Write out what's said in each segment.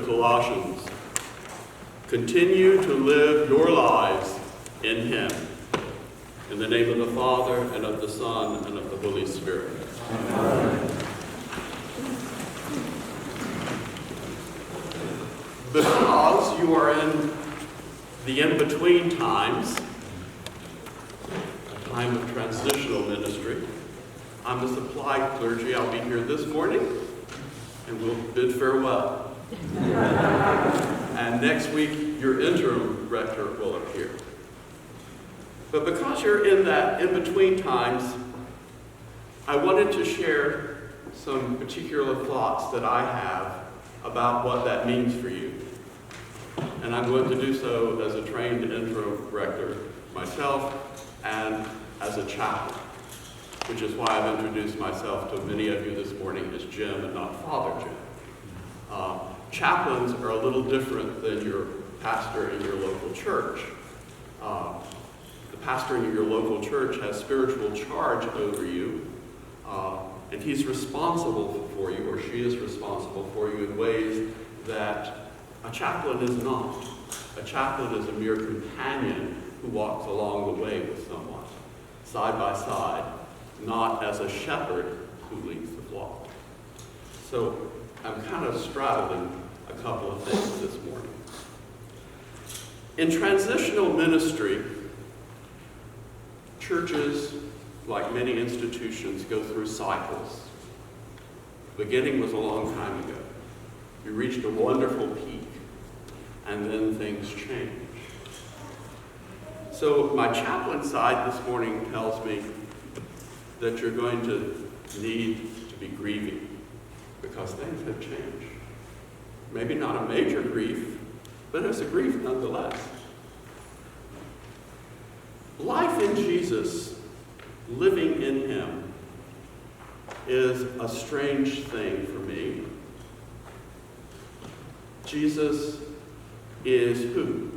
Colossians, continue to live your lives in Him. In the name of the Father, and of the Son, and of the Holy Spirit. Amen. Because you are in the in-between times, a time of transitional ministry, I'm the supply clergy. I'll be here this morning, and we'll bid farewell. And next week, your interim rector will appear. But because you're in that in-between times, I wanted to share some particular thoughts that I have about what that means for you. And I'm going to do so as a trained interim rector myself and as a chaplain, which is why I've introduced myself to many of you this morning as Jim and not Father Jim. Chaplains are a little different than your pastor in your local church. The pastor in your local church has spiritual charge over you, and he's responsible for you, or she is responsible for you in ways that a chaplain is not. A chaplain is a mere companion who walks along the way with someone, side by side, not as a shepherd who leads the flock. So I'm kind of straddling a couple of things this morning. In transitional ministry, churches, like many institutions, go through cycles. The beginning was a long time ago. You reached a wonderful peak, and then things change. So my chaplain side this morning tells me that you're going to need to be grieving because things have changed. Maybe not a major grief, but it's a grief nonetheless. Life in Jesus, living in Him, is a strange thing for me. Jesus is who?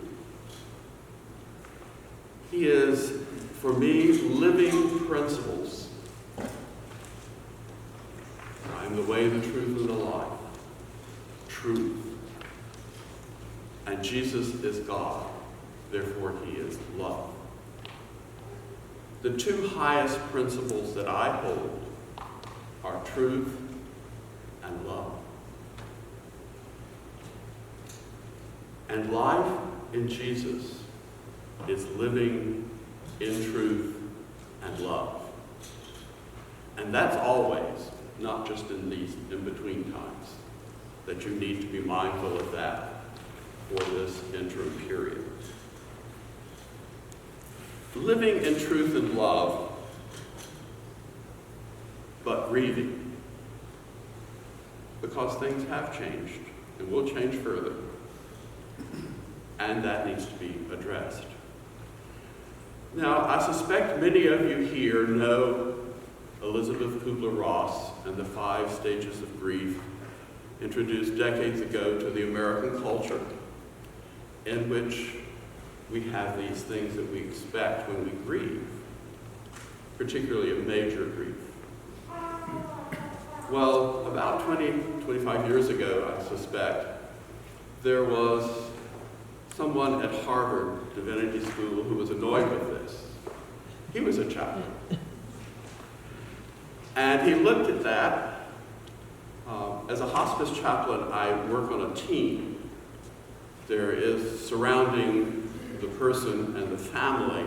He is, for me, living principles. I am the way, the truth, and the life. Truth. And Jesus is God. Therefore, He is love. The two highest principles that I hold are truth and love. And life in Jesus is living in truth and love. And that's always, not just in these in-between times, that you need to be mindful of that for this interim period. Living in truth and love, but grieving, because things have changed and will change further, and that needs to be addressed. Now, I suspect many of you here know Elizabeth Kubler-Ross and the 5 stages of grief introduced decades ago to the American culture, in which we have these things that we expect when we grieve, particularly a major grief. Well, about 25 years ago, I suspect, there was someone at Harvard Divinity School who was annoyed with this. He was a chaplain. And he looked at that. As a hospice chaplain, I work on a team. There is, surrounding the person and the family,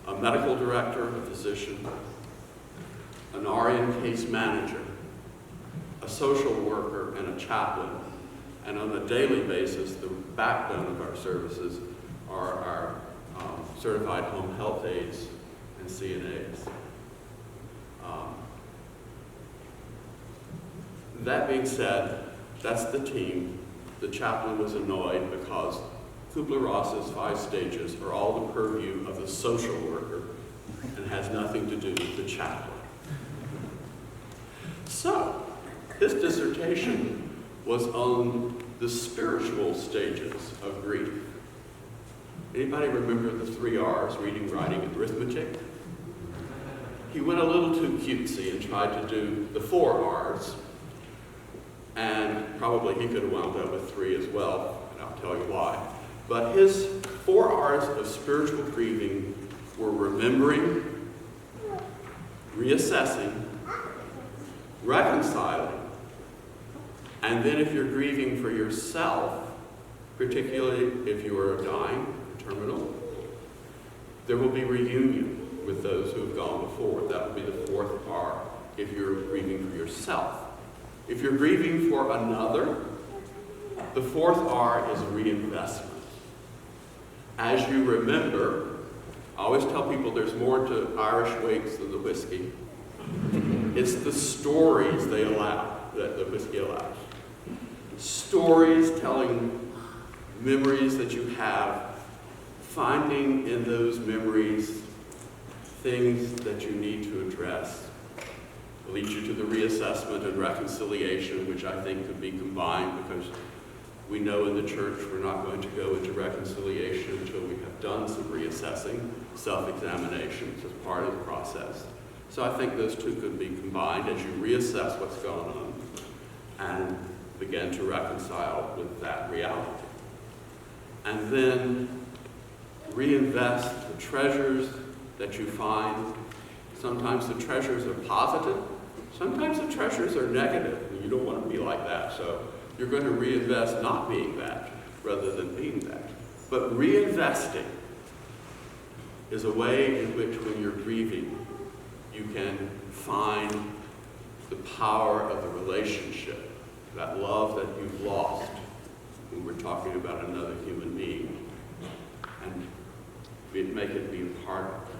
a medical director, a physician, an RN case manager, a social worker, and a chaplain. And on a daily basis, the backbone of our services are our certified home health aides and CNAs. That being said, that's the team. The chaplain was annoyed because Kubler-Ross's 5 stages are all the purview of the social worker and has nothing to do with the chaplain. So, his dissertation was on the spiritual stages of grief. Anybody remember the 3 R's, reading, writing, and arithmetic? He went a little too cutesy and tried to do the 4 R's. and probably he could have wound up with 3 as well, and I'll tell you why. But his 4 R's of spiritual grieving were remembering, reassessing, reconciling, and then if you're grieving for yourself, particularly if you are dying, terminal, there will be reunion with those who have gone before. That would be the 4th R if you're grieving for yourself. If you're grieving for another, the 4th R is reinvestment. As you remember, I always tell people there's more to Irish wakes than the whiskey. It's the stories they allow, that the whiskey allows. Stories telling memories that you have, finding in those memories things that you need to address. It leads you to the reassessment and reconciliation, which I think could be combined, because we know in the church we're not going to go into reconciliation until we have done some reassessing, self-examinations as part of the process. So I think those two could be combined as you reassess what's going on and begin to reconcile with that reality. And then reinvest the treasures that you find. Sometimes the treasures are positive, sometimes the treasures are negative, and you don't want to be like that. So you're going to reinvest not being that rather than being that. But reinvesting is a way in which, when you're grieving, you can find the power of the relationship, that love that you've lost when we're talking about another human being, and make it be a part of it.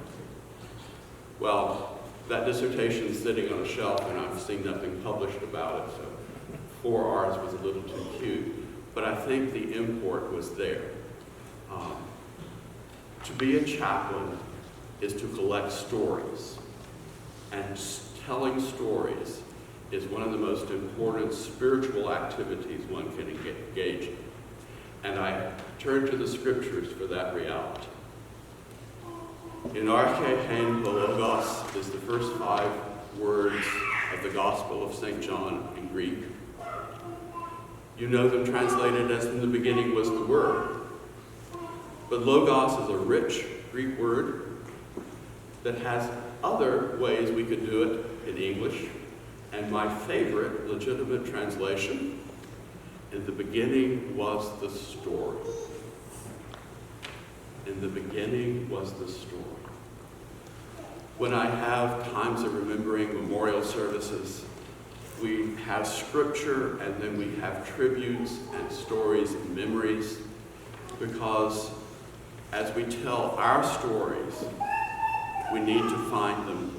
Well, that dissertation is sitting on a shelf, and I've seen nothing published about it, so 4 R's was a little too cute, but I think the import was there. To be a chaplain is to collect stories, and telling stories is one of the most important spiritual activities one can engage in. And I turn to the scriptures for that reality. In Arche Hein Logos is the first 5 words of the Gospel of St. John in Greek. You know them translated as "in the beginning was the Word." But Logos is a rich Greek word that has other ways we could do it in English. And my favorite legitimate translation, "in the beginning was the story." In the beginning was the story. When I have times of remembering memorial services, we have scripture and then we have tributes and stories and memories, because as we tell our stories, we need to find them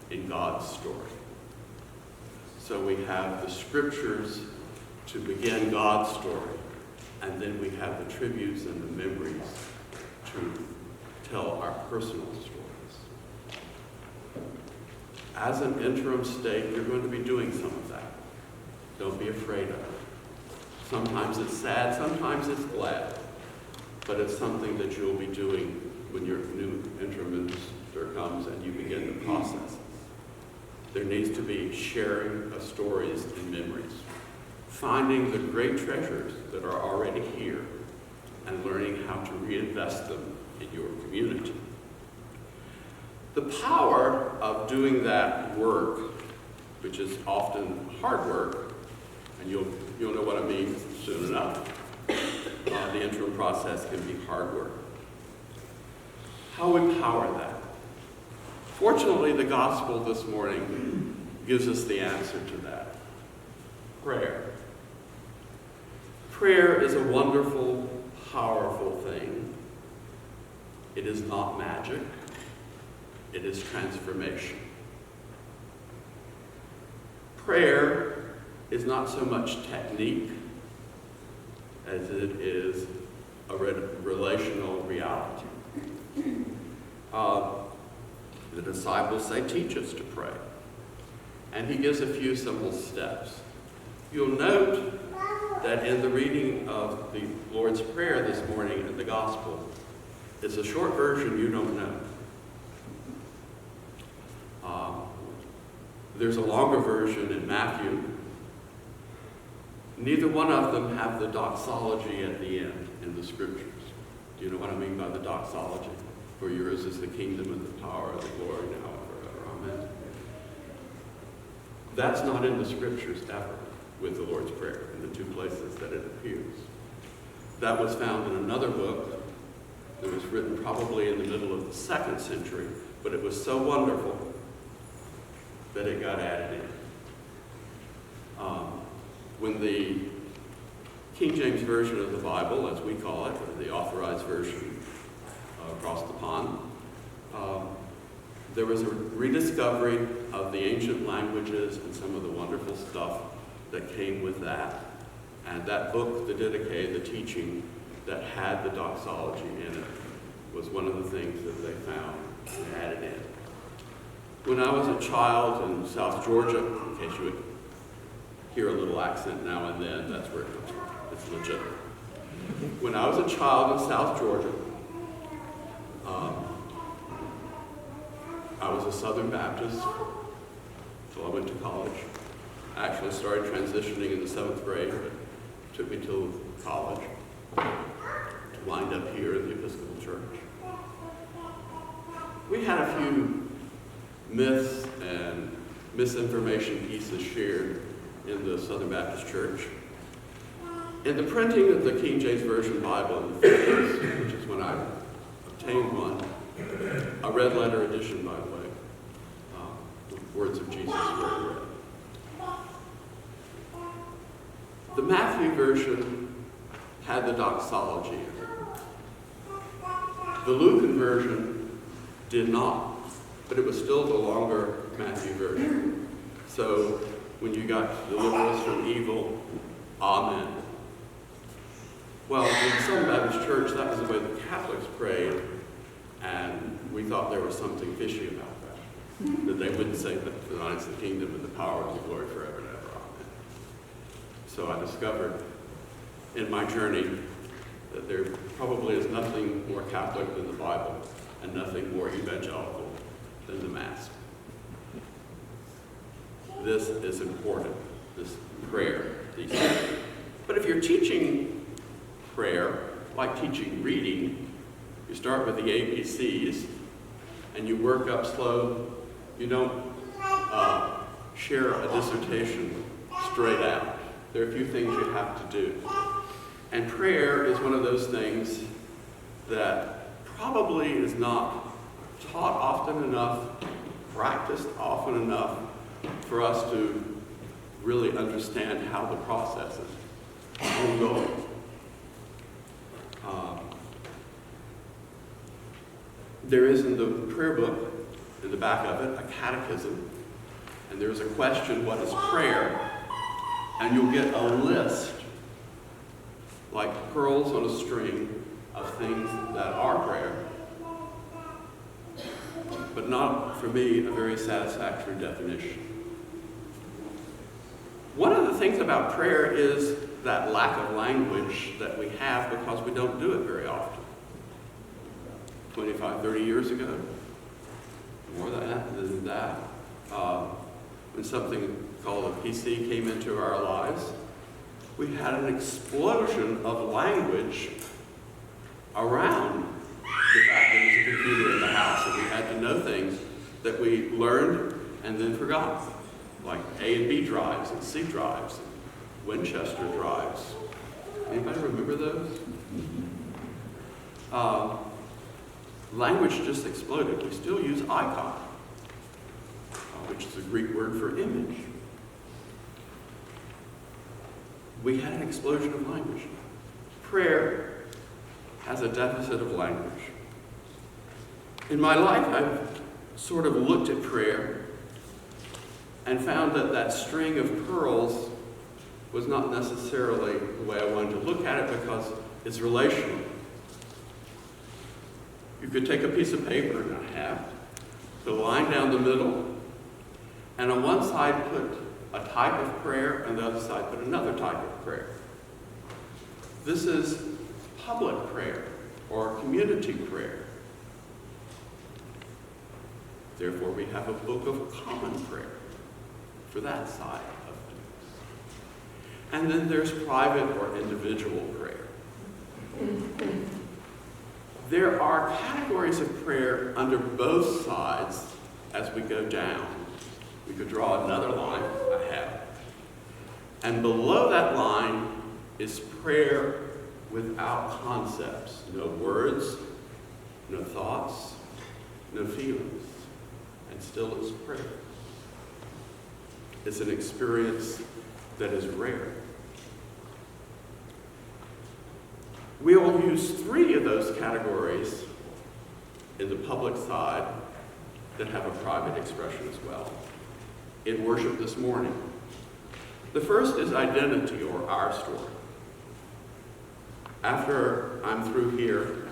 in God's story. So we have the scriptures to begin God's story, and then we have the tributes and the memories to tell our personal stories. As an interim stake, you're going to be doing some of that. Don't be afraid of it. Sometimes it's sad, sometimes it's glad, but it's something that you'll be doing when your new interim minister comes and you begin the process. There needs to be sharing of stories and memories, finding the great treasures that are already here, and learning how to reinvest them in your community. The power of doing that work, which is often hard work, and you'll know what I mean soon enough. The interim process can be hard work. How we power that? Fortunately, the gospel this morning gives us the answer to that. Prayer. Prayer is a wonderful, powerful thing. It is not magic. It is transformation. Prayer is not so much technique as it is a relational reality. The disciples say, "Teach us to pray." And he gives a few simple steps. You'll note that in the reading of the Lord's Prayer this morning in the Gospel, it's a short version you don't know. There's a longer version in Matthew, Neither one of them have the doxology at the end in the scriptures. Do you know what I mean by the doxology? For yours is the kingdom and the power and the glory now and forever. Amen. That's not in the scriptures ever with the Lord's Prayer in the two places that it appears. That was found in another book that was written probably in the middle of the 2nd century, but it was so wonderful that it got added in. When the King James Version of the Bible, as we call it, or the authorized version across the pond, there was a rediscovery of the ancient languages and some of the wonderful stuff that came with that. And that book, the Didache, the teaching that had the doxology in it, was one of the things that they found and added in. When I was a child in South Georgia, in case you would hear a little accent now and then, that's where it comes from. It's legit. When I was a child in South Georgia, I was a Southern Baptist until I went to college. I actually started transitioning in the 7th grade, but it took me till college to wind up here in the Episcopal Church. We had a few myths and misinformation pieces shared in the Southern Baptist Church. In the printing of the King James Version Bible in the 50s, which is when I obtained one, a red letter edition, by the way, the words of Jesus were read. The Matthew version had the doxology in it. The Lucan version did not, but it was still the longer Matthew version. So when you got deliver us from evil, amen. Well, in the Southern Baptist Church, that was the way the Catholics prayed, and we thought there was something fishy about that they wouldn't say that for thine is the kingdom and the power and the glory forever and ever. Amen. So I discovered in my journey that there probably is nothing more Catholic than the Bible and nothing more evangelical than the Mass. This is important, this prayer, these things. But if you're teaching prayer, like teaching reading, you start with the ABCs and you work up slow. You don't share a dissertation straight out. There are a few things you have to do. And prayer is one of those things that probably is not taught often enough, practiced often enough for us to really understand how the process is ongoing. There is in the prayer book, in the back of it, a catechism, and there's a question, what is prayer? And you'll get a list, like pearls on a string, of things that are prayer, but not, for me, a very satisfactory definition. One of the things about prayer is that lack of language that we have because we don't do it very often. 25, 30 years ago, more than that, when something called a PC came into our lives, we had an explosion of language around the fact that there was a computer in the house, and we had to know things that we learned and then forgot, like A and B drives and C drives, and Winchester drives. Anybody remember those? Language just exploded. We still use icon, which is a Greek word for image. We had an explosion of language. Prayer has a deficit of language. In my life, I've sort of looked at prayer and found that that string of pearls was not necessarily the way I wanted to look at it because it's relational. You could take a piece of paper and a half, put a line down the middle, and on one side put a type of prayer, and the other side put another type of prayer. This is public prayer or community prayer. Therefore, we have a book of common prayer for that side of things. And then there's private or individual prayer. There are categories of prayer under both sides as we go down. We could draw another line ahead. And below that line is prayer without concepts. No words, no thoughts, no feelings. And still it's prayer. It's an experience that is rare. We will use 3 of those categories in the public side that have a private expression as well in worship this morning. The first is identity, or our story. After I'm through here,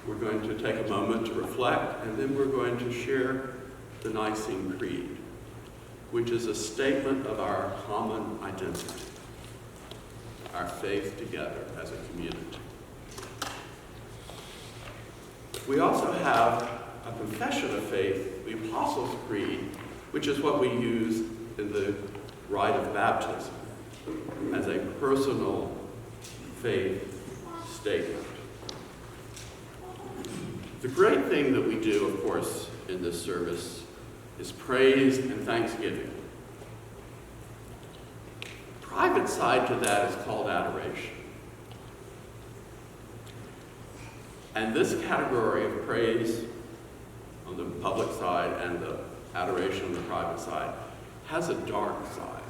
we're going to take a moment to reflect, and then we're going to share the Nicene Creed, which is a statement of our common identity, our faith together as a community. We also have a confession of faith, the Apostles' Creed, which is what we use in the rite of baptism as a personal faith statement. The great thing that we do, of course, in this service is praise and thanksgiving. Private side to that is called adoration. And this category of praise on the public side and the adoration on the private side has a dark side.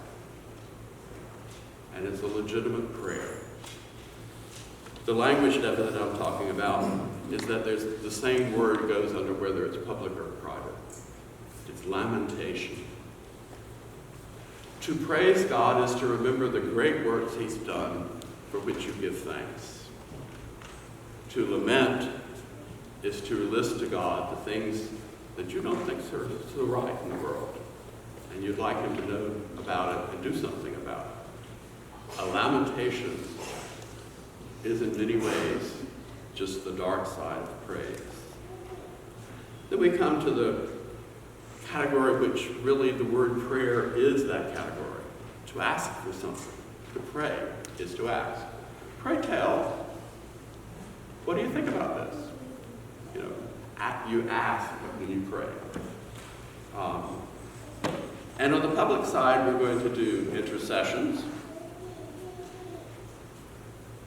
And it's a legitimate prayer. The language that I'm talking about is that there's the same word goes under whether it's public or private. It's lamentation. To praise God is to remember the great works He's done for which you give thanks. To lament is to list to God the things that you don't think are so right in the world, and you'd like Him to know about it and do something about it. A lamentation is in many ways just the dark side of praise. Then we come to the category which really the word prayer is that category. To ask for something. To pray is to ask. Pray tell. What do you think about this? You know, you ask when you pray. And on the public side, we're going to do intercessions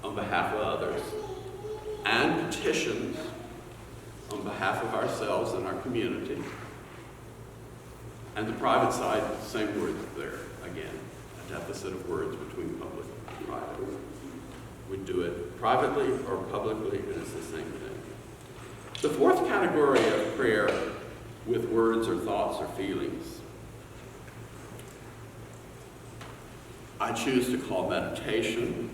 on behalf of others and petitions on behalf of ourselves and our community. And the private side, same word there again, a deficit of words between public and private. We do it privately or publicly, and it's the same thing. The fourth category of prayer with words or thoughts or feelings, I choose to call meditation.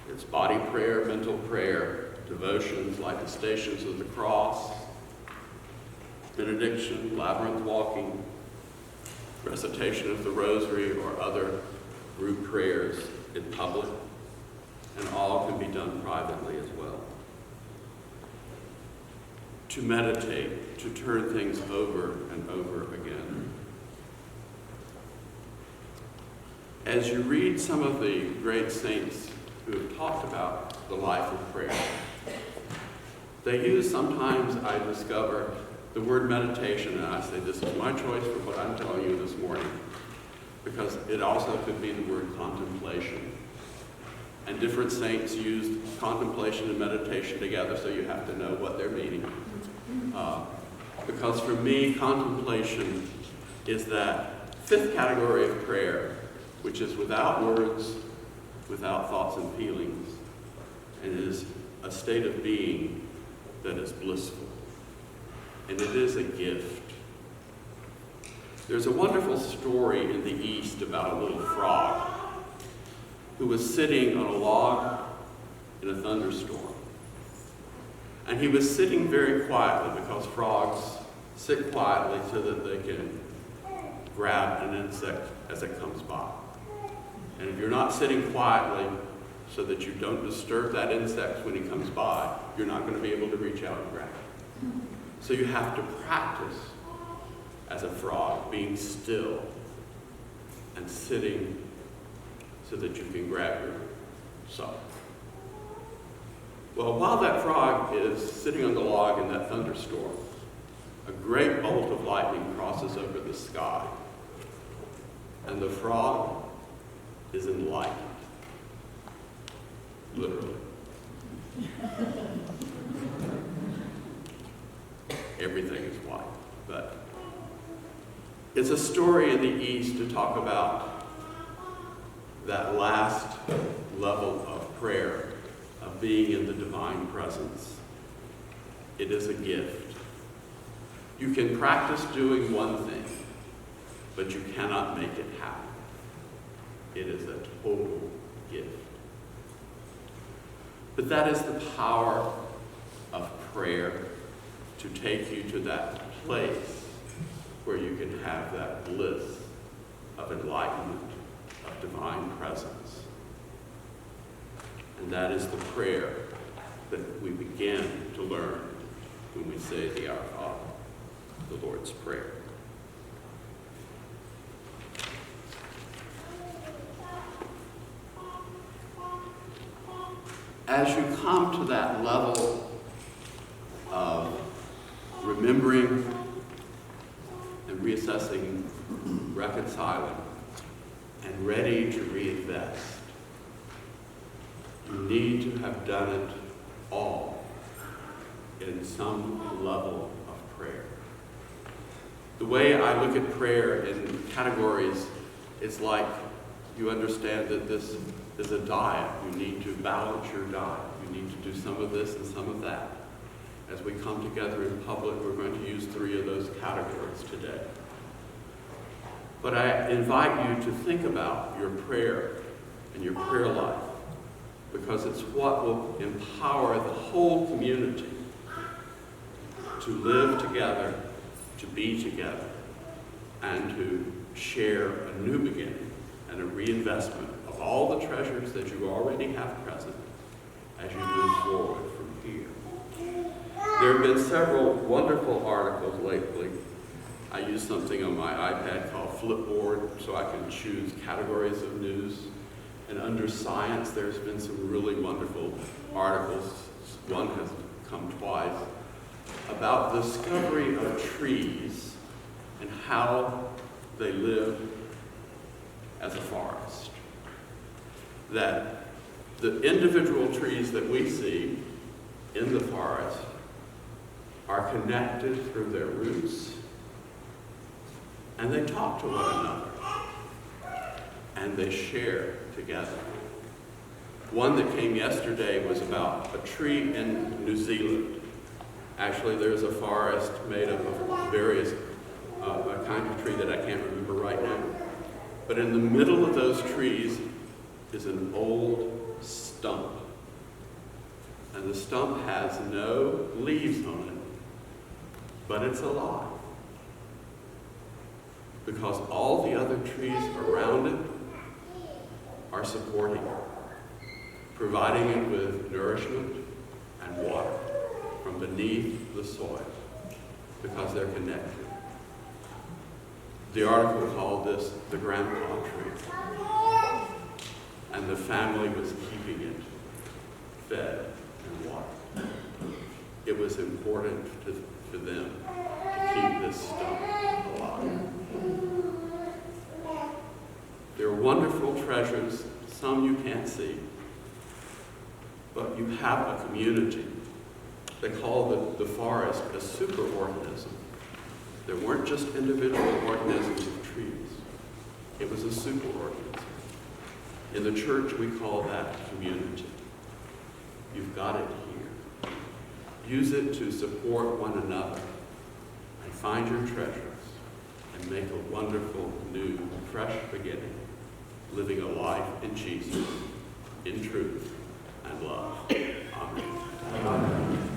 It's body prayer, mental prayer, devotions like the Stations of the Cross, benediction, labyrinth walking, recitation of the Rosary or other group prayers in public, and all can be done privately as well. To meditate, to turn things over and over again. As you read some of the great saints who have talked about the life of prayer, they use sometimes, I discover, the word meditation, and I say, this is my choice for what I'm telling you this morning, because it also could be the word contemplation. And different saints used contemplation and meditation together, so you have to know what they're meaning. Because for me, contemplation is that fifth category of prayer, which is without words, without thoughts and feelings, and is a state of being that is blissful. And it is a gift. There's a wonderful story in the East about a little frog who was sitting on a log in a thunderstorm. And he was sitting very quietly, because frogs sit quietly so that they can grab an insect as it comes by. And if you're not sitting quietly so that you don't disturb that insect when he comes by, you're not going to be able to reach out and grab it. So you have to practice as a frog, being still and sitting so that you can grab your supper. Well, while that frog is sitting on the log in that thunderstorm, a great bolt of lightning crosses over the sky, and the frog is enlightened. Literally. Everything is white. But it's a story in the East to talk about that last level of prayer, of being in the divine presence. It is a gift. You can practice doing one thing, but you cannot make it happen. It is a total gift. But that is the power of prayer, to take you to that place where you can have that bliss of enlightenment, of divine presence. And that is the prayer that we begin to learn when we say the Our Father, the Lord's Prayer. As you come to that level of remembering and reassessing, reconciling, and ready to reinvest, you need to have done it all in some level of prayer. The way I look at prayer in categories, it's like you understand that this is a diet. You need to balance your diet. You need to do some of this and some of that. As we come together in public, we're going to use 3 of those categories today. But I invite you to think about your prayer and your prayer life, because it's what will empower the whole community to live together, to be together, and to share a new beginning and a reinvestment of all the treasures that you already have present as you move forward from here. There have been several wonderful articles lately. I use something on my iPad called Flipboard, so I can choose categories of news. And under science, there's been some really wonderful articles. One has come twice, about the discovery of trees and how they live as a forest. That the individual trees that we see in the forest are connected through their roots, and they talk to one another, and they share together. One that came yesterday was about a tree in New Zealand. Actually, there's a forest made up of various, a kind of tree that I can't remember right now. But in the middle of those trees is an old stump. And the stump has no leaves on it, but it's alive. Because all the other trees around it are supporting it, providing it with nourishment and water from beneath the soil, because they're connected. The article called this the grandpa tree. And the family was keeping it fed and watered. It was important for them to keep this stump alive. There are wonderful treasures, some you can't see, but you have a community. They call the forest a superorganism. There weren't just individual organisms of trees. It was a superorganism. In the church, we call that community. You've got it here. Use it to support one another and find your treasures and make a wonderful, new, fresh beginning, living a life in Jesus, in truth and love. Amen. Amen.